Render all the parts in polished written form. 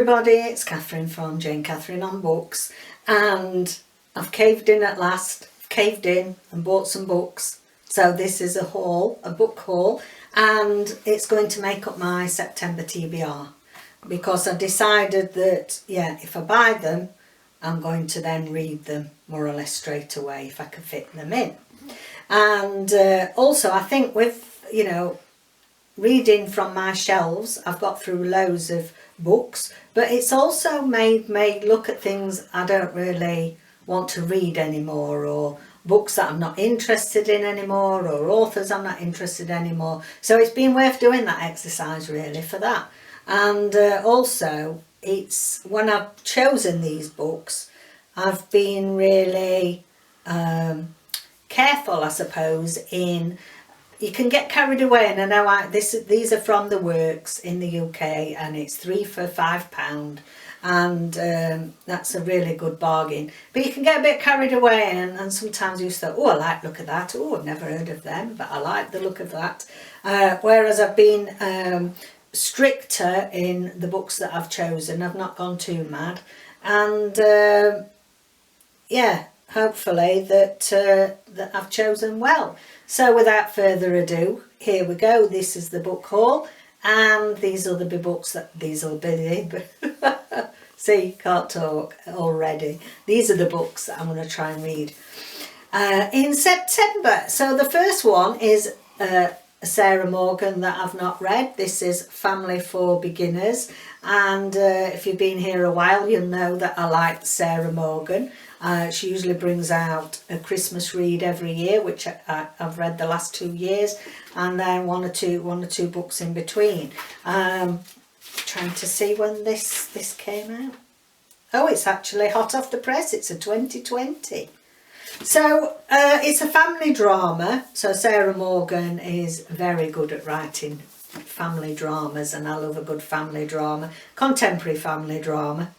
everybody, it's Katherine from Jayne Katherine on Books, and I've caved in at last. I've caved in and bought some books. So this is a haul, a book haul, and it's going to make up my September TBR, because I decided that, yeah, if I buy them, I'm going to then read them more or less straight away if I can fit them in. And also I think with, you know, reading from my shelves, I've got through loads of books, but it's also made me look at things I don't really want to read anymore, or books that I'm not interested in anymore, or authors I'm not interested in anymore. So it's been worth doing that exercise really for that. And also it's when I've chosen these books, I've been really careful, I suppose, in you can get carried away, and I know these are from the Works in the UK, and it's 3 for £5, and that's a really good bargain. But you can get a bit carried away, and sometimes you thought, oh, I like the look of that. Oh, I've never heard of them, but I like the look of that. Whereas I've been stricter in the books that I've chosen. I've not gone too mad, and yeah, hopefully that I've chosen well. So without further ado, here we go. This is the book haul, and these will be books that these will be. See, can't talk already. These are the books that I'm going to try and read in September. So the first one is Sarah Morgan that I've not read. This is Family for Beginners, and if you've been here a while, you'll know that I like Sarah Morgan. She usually brings out a Christmas read every year, which I've read the last 2 years, and then one or two books in between. Trying to see when this came out. Oh, it's actually hot off the press. It's a 2020. So it's a family drama. So Sarah Morgan is very good at writing family dramas, and I love a good family drama, contemporary family drama.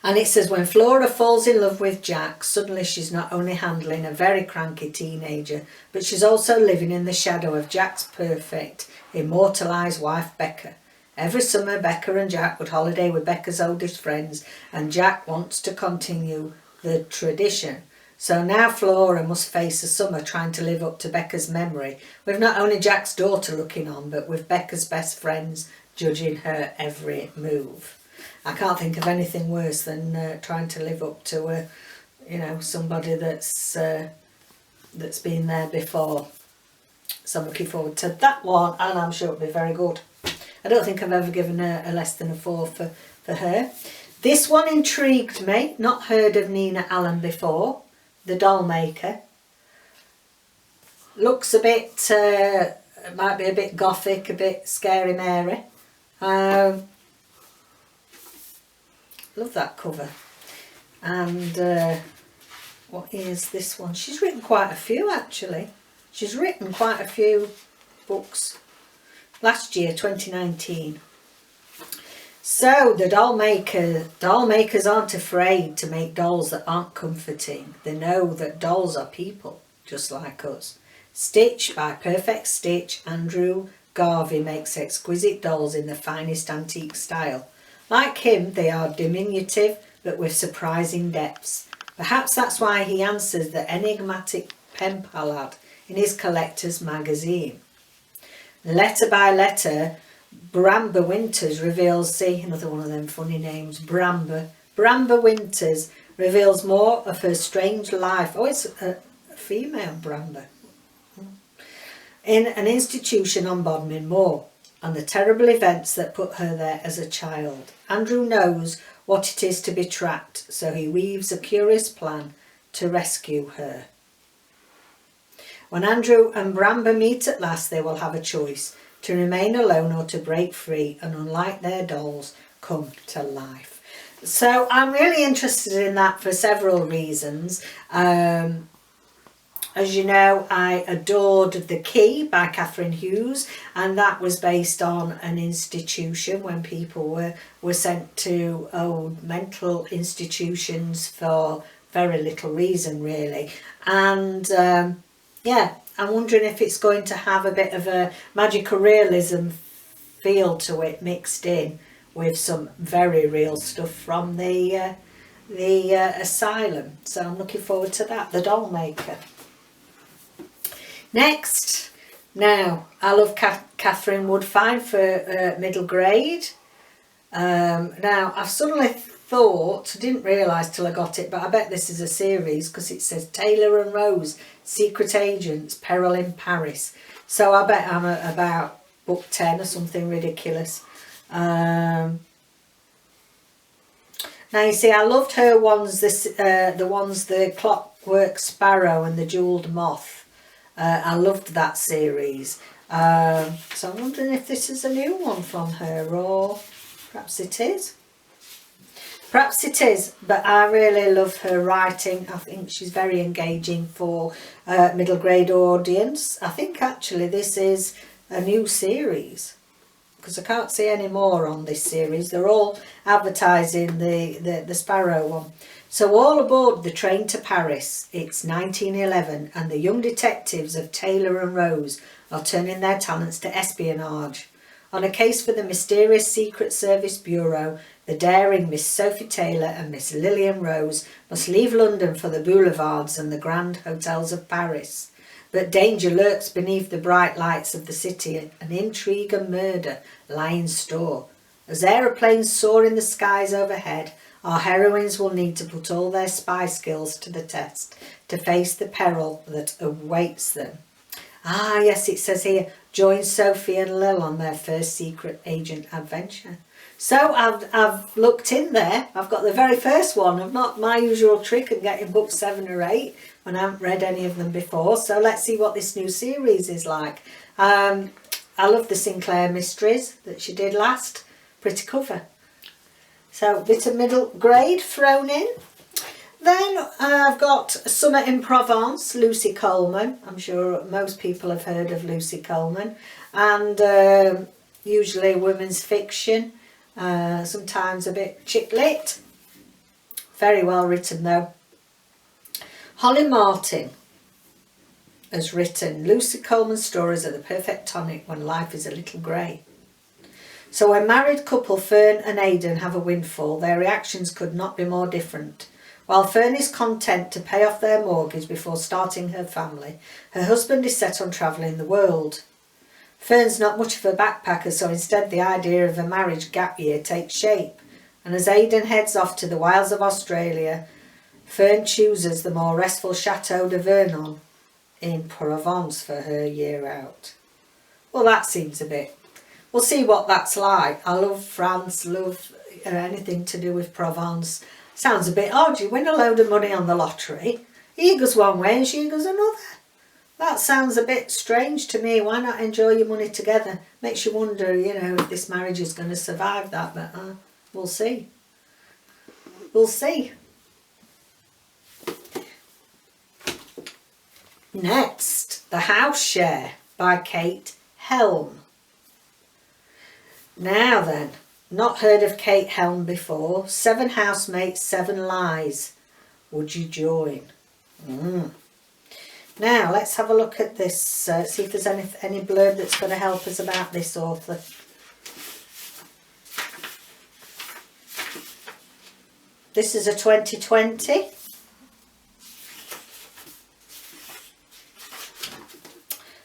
And it says, when Flora falls in love with Jack, suddenly she's not only handling a very cranky teenager, but she's also living in the shadow of Jack's perfect, immortalised wife, Becca. Every summer, Becca and Jack would holiday with Becca's oldest friends, and Jack wants to continue the tradition. So now Flora must face a summer trying to live up to Becca's memory, with not only Jack's daughter looking on, but with Becca's best friends judging her every move. I can't think of anything worse than trying to live up to somebody that's been there before. So I'm looking forward to that one, and I'm sure it'll be very good. I don't think I've ever given her a less than a 4 for her. This one intrigued me. Not heard of Nina Allen before. The Dollmaker. Looks a bit, might be a bit gothic, a bit scary Mary. Love that cover. And what is this one? She's written quite a few actually. She's written quite a few books. Last year, 2019. So the dollmakers aren't afraid to make dolls that aren't comforting. They know that dolls are people, just like us. Stitch by Perfect Stitch, Andrew Garvey makes exquisite dolls in the finest antique style. Like him, they are diminutive, but with surprising depths. Perhaps that's why he answers the enigmatic pen pal ad in his collector's magazine. Letter by letter, Bramber Winters reveals, see, another one of them funny names, Bramber Winters reveals more of her strange life. Oh, it's a female Bramber. In an institution on Bodmin Moor, and the terrible events that put her there as a child. Andrew knows what it is to be trapped, so he weaves a curious plan to rescue her. When Andrew and Bramber meet at last, they will have a choice, to remain alone or to break free and, unlike their dolls, come to life. So I'm really interested in that for several reasons. As you know, I adored The Key by Catherine Hughes, and that was based on an institution when people were sent to old mental institutions for very little reason really. And yeah, I'm wondering if it's going to have a bit of a magical realism feel to it mixed in with some very real stuff from the asylum. So I'm looking forward to that, the Dollmaker. Next, now I love Katherine Woodfine for middle grade. Now I've suddenly thought, didn't realise till I got it, but I bet this is a series because it says Taylor and Rose, Secret Agents, Peril in Paris. So I bet I'm at about book 10 or something ridiculous. Now you see, I loved her ones, the Clockwork Sparrow and the Jewelled Moth. I loved that series. So I'm wondering if this is a new one from her, or perhaps it is. Perhaps it is, but I really love her writing. I think she's very engaging for middle grade audience. I think actually this is a new series, because I can't see any more on this series. They're all advertising the Sparrow one. So all aboard the train to Paris. It's 1911 and the young detectives of Taylor and Rose are turning their talents to espionage. On a case for the mysterious Secret Service Bureau, the daring Miss Sophie Taylor and Miss Lillian Rose must leave London for the boulevards and the grand hotels of Paris. But danger lurks beneath the bright lights of the city, and intrigue and murder lie in store. As aeroplanes soar in the skies overhead, our heroines will need to put all their spy skills to the test to face the peril that awaits them. Ah, yes, it says here, join Sophie and Lil on their first secret agent adventure. So I've looked in there. I've got the very first one. I've not my usual trick of getting book 7 or 8 when I haven't read any of them before. So let's see what this new series is like. I love the Sinclair Mysteries that she did last. Pretty cover. So a bit of middle grade thrown in. Then I've got Summer in Provence, Lucy Coleman. I'm sure most people have heard of Lucy Coleman. And usually women's fiction. Sometimes a bit chick lit. Very well written though. Holly Martin has written Lucy Coleman's stories are the perfect tonic when life is a little grey. So when married couple Fern and Aidan have a windfall, their reactions could not be more different. While Fern is content to pay off their mortgage before starting her family, her husband is set on travelling the world. Fern's not much of a backpacker, so instead the idea of a marriage gap year takes shape, and as Aidan heads off to the wilds of Australia, Fern chooses the more restful Chateau de Vernon in Provence for her year out. Well, that seems a bit... We'll see what that's like. I love France, love anything to do with Provence. Sounds a bit odd. You win a load of money on the lottery. He goes one way and she goes another. That sounds a bit strange to me. Why not enjoy your money together? Makes you wonder, if this marriage is going to survive that. But we'll see. We'll see. Next, The House Share by Kate Helm. Now then, not heard of Kate Helm before. 7 housemates, 7 lies. Would you join? Now, let's have a look at this, see if there's any blurb that's going to help us about this author. This is a 2020.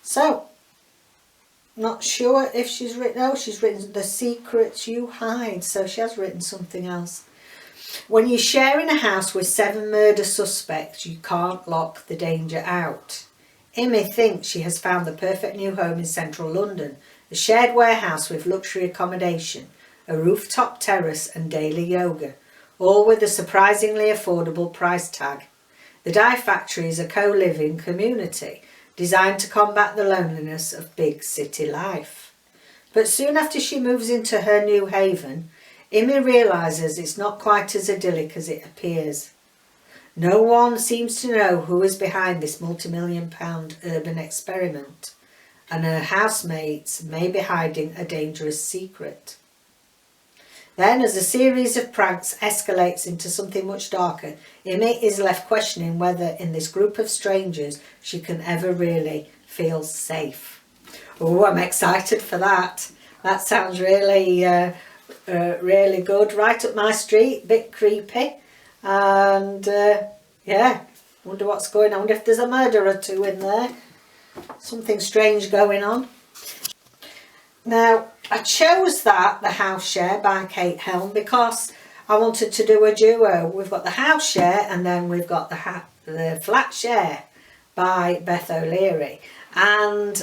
So, not sure if she's written, she's written The Secrets You Hide, so she has written something else. When you're sharing a house with 7 murder suspects, you can't lock the danger out. Imi thinks she has found the perfect new home in central London, a shared warehouse with luxury accommodation, a rooftop terrace and daily yoga, all with a surprisingly affordable price tag. The Dye Factory is a co-living community designed to combat the loneliness of big city life. But soon after she moves into her new haven, Imi realises it's not quite as idyllic as it appears. No one seems to know who is behind this multi-million-pound urban experiment, and her housemates may be hiding a dangerous secret. Then, as a series of pranks escalates into something much darker, Imi is left questioning whether in this group of strangers she can ever really feel safe. Oh, I'm excited for that. That sounds really really good, right up my street, bit creepy, and yeah, wonder what's going on. I wonder if there's a murder or two in there, something strange going on. Now I chose that, The House Share by Kate Helm, because I wanted to do a duo. We've got The House Share and then we've got the Flat Share by Beth O'Leary. And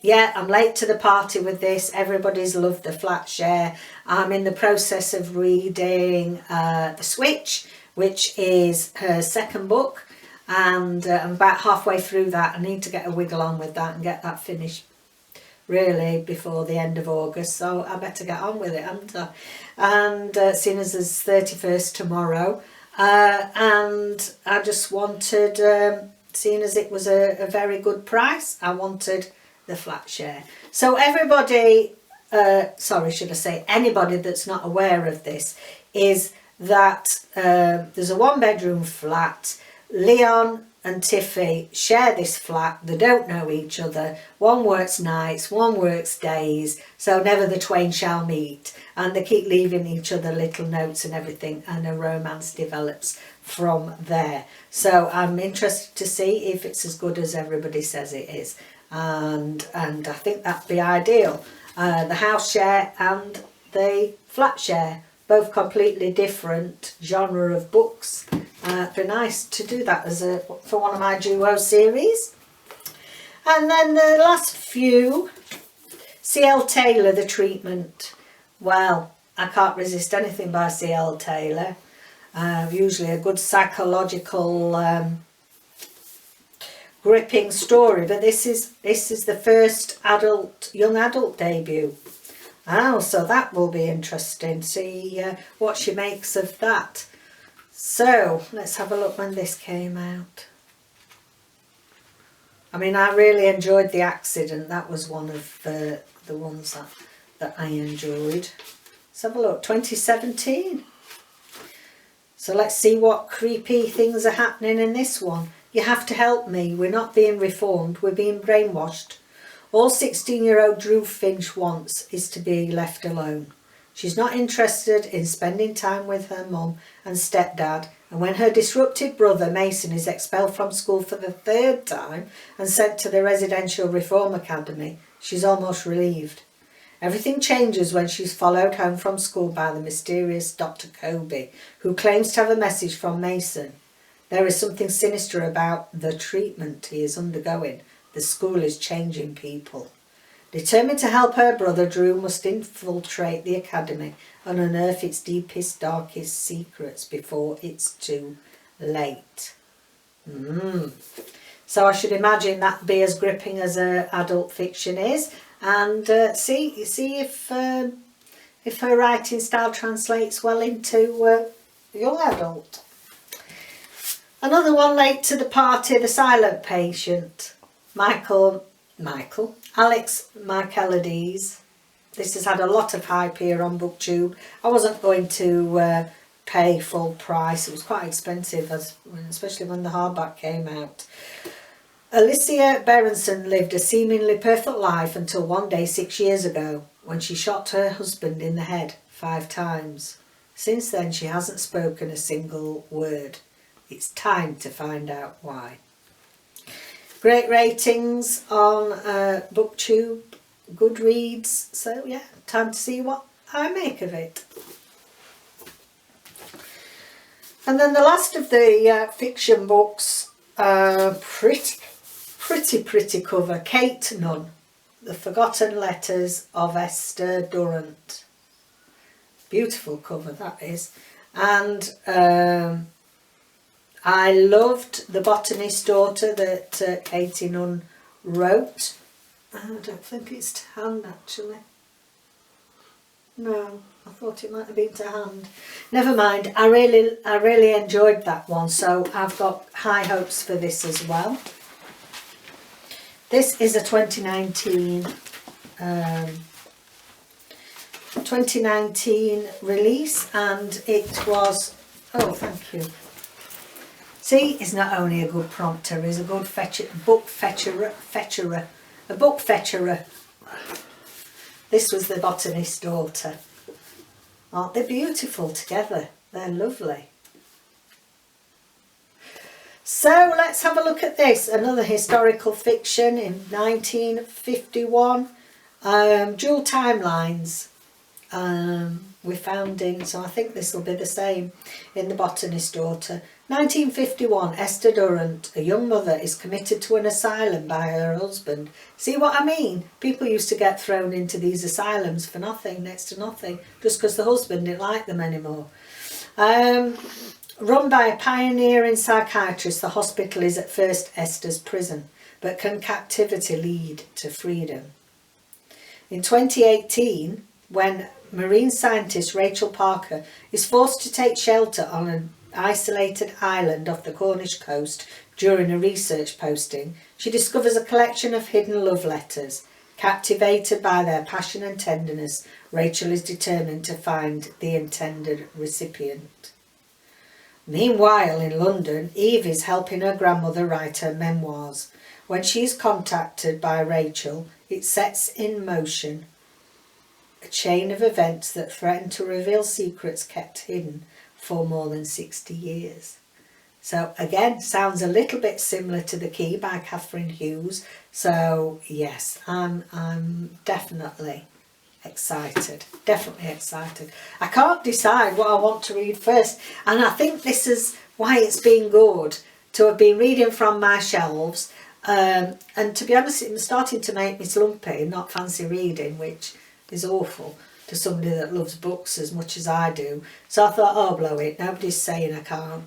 yeah, I'm late to the party with this. Everybody's loved the Flat Share. I'm in the process of reading The Switch, which is her second book, and I'm about halfway through that. I need to get a wiggle on with that and get that finished really before the end of August, so I better get on with it, haven't I? And seeing as it's 31st tomorrow, and I just wanted, seeing as it was a very good price, I wanted the Flat Share. So everybody, sorry, should I say anybody that's not aware of this, is that there's a 1-bedroom flat. Leon and Tiffy share this flat. They don't know each other. One works nights, one works days, so never the twain shall meet. And they keep leaving each other little notes and everything, and a romance develops from there. So I'm interested to see if it's as good as everybody says it is. And I think that'd be ideal. The House Share and the Flat Share, both completely different genre of books. It'd be nice to do that as for one of my duo series. And then the last few, C.L. Taylor, The Treatment. Well, I can't resist anything by C.L. Taylor. Usually a good psychological gripping story, but this is the first young adult debut. Oh, so that will be interesting. See what she makes of that. So let's have a look when this came out. I mean, I really enjoyed The Accident. That was one of the ones that I enjoyed. Let's have a look. 2017. So let's see what creepy things are happening in this one. You have to help me. We're not being reformed. We're being brainwashed. All 16-year-old Drew Finch wants is to be left alone. She's not interested in spending time with her mum and stepdad, and when her disruptive brother Mason is expelled from school for the 3rd time and sent to the residential reform academy, she's almost relieved. Everything changes when she's followed home from school by the mysterious Dr. Kobe, who claims to have a message from Mason. There is something sinister about the treatment he is undergoing. The school is changing people. Determined to help her brother, Drew must infiltrate the academy and unearth its deepest, darkest secrets before it's too late. So I should imagine that'd be as gripping as adult fiction is, and see if her writing style translates well into young adult. Another one late to the party, The Silent Patient. Alex Michaelides. This has had a lot of hype here on BookTube. I wasn't going to pay full price. It was quite expensive, especially when the hardback came out. Alicia Berenson lived a seemingly perfect life until one day 6 years ago, when she shot her husband in the head 5 times. Since then, she hasn't spoken a single word. It's time to find out why. Great ratings on BookTube, Goodreads, so yeah, time to see what I make of it. And then the last of the fiction books, pretty cover, Kate Nunn, The Forgotten Letters of Esther Durrant. Beautiful cover that is. And I loved The Botanist's Daughter that Katie Nunn wrote. I don't think it's to hand actually. No, I thought it might have been to hand. Never mind. I really enjoyed that one, so I've got high hopes for this as well. This is a 2019 release, and it was, oh thank you. See, he's not only a good prompter, he's a good book fetcherer. This was The Botanist's Daughter. Aren't they beautiful together? They're lovely. So let's have a look at this. Another historical fiction in 1951. Dual timelines. We found in, so I think this will be the same, in The Botanist's Daughter. 1951, Esther Durrant, a young mother, is committed to an asylum by her husband. See what I mean? People used to get thrown into these asylums for nothing, next to nothing, just because the husband didn't like them anymore. Run by a pioneering psychiatrist, the hospital is at first Esther's prison, but can captivity lead to freedom? In 2018, when marine scientist Rachel Parker is forced to take shelter on an isolated island off the Cornish coast during a research posting, she discovers a collection of hidden love letters. Captivated by their passion and tenderness, Rachel is determined to find the intended recipient. Meanwhile, in London, Eve is helping her grandmother write her memoirs. When she is contacted by Rachel, it sets in motion a chain of events that threaten to reveal secrets kept hidden for more than 60 years. So again, sounds a little bit similar to The Key by Catherine Hughes. So yes, I'm definitely excited. Definitely excited. I can't decide what I want to read first, and I think this is why it's been good to have been reading from my shelves. And to be honest, it's starting to make me slumpy and not fancy reading, which is awful to somebody that loves books as much as I do. So I thought, oh, blow it. Nobody's saying I can't,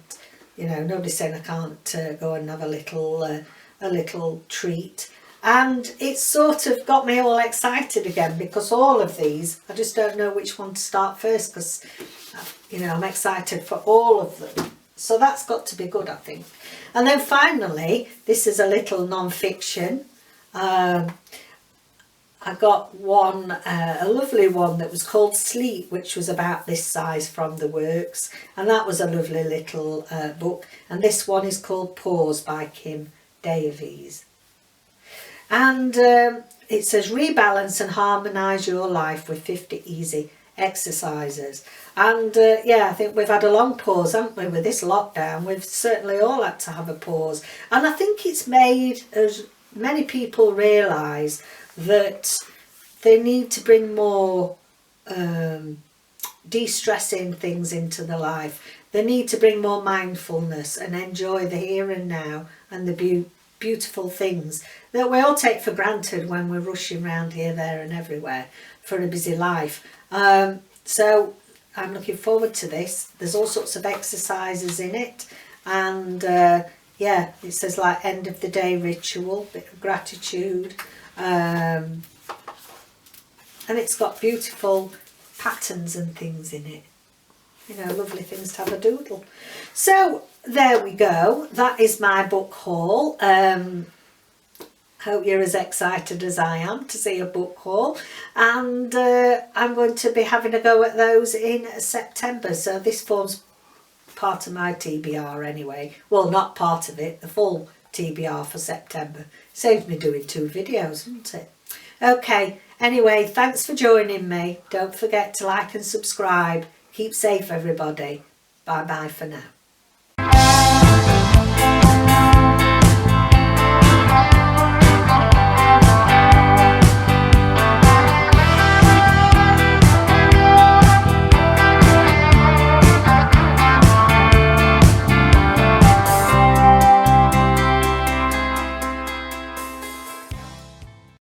nobody's saying I can't go and have a little treat. And it's sort of got me all excited again, because all of these, I just don't know which one to start first, because, I'm excited for all of them. So that's got to be good, I think. And then finally, this is a little non-fiction. I got one, a lovely one that was called Sleep, which was about this size from the works. And that was a lovely little book. And this one is called Pause by Kim Davies. And it says, rebalance and harmonise your life with 50 easy exercises. And I think we've had a long pause, haven't we, with this lockdown. We've certainly all had to have a pause. And I think it's made as many people realise that they need to bring more de-stressing things into their life. They need to bring more mindfulness and enjoy the here and now and the beautiful things that we all take for granted when we're rushing around here, there and everywhere for a busy life. So I'm looking forward to this. There's all sorts of exercises in it, and it says like end of the day ritual, bit of gratitude, and it's got beautiful patterns and things in it. Lovely things to have a doodle. So there we go. That is my book haul. Hope you're as excited as I am to see a book haul, and I'm going to be having a go at those in September. So this forms part of my TBR anyway. Well, not part of it, the full TBR for September. Saves me doing 2 videos, doesn't it? Okay, anyway, thanks for joining me. Don't forget to like and subscribe. Keep safe, everybody. Bye bye for now.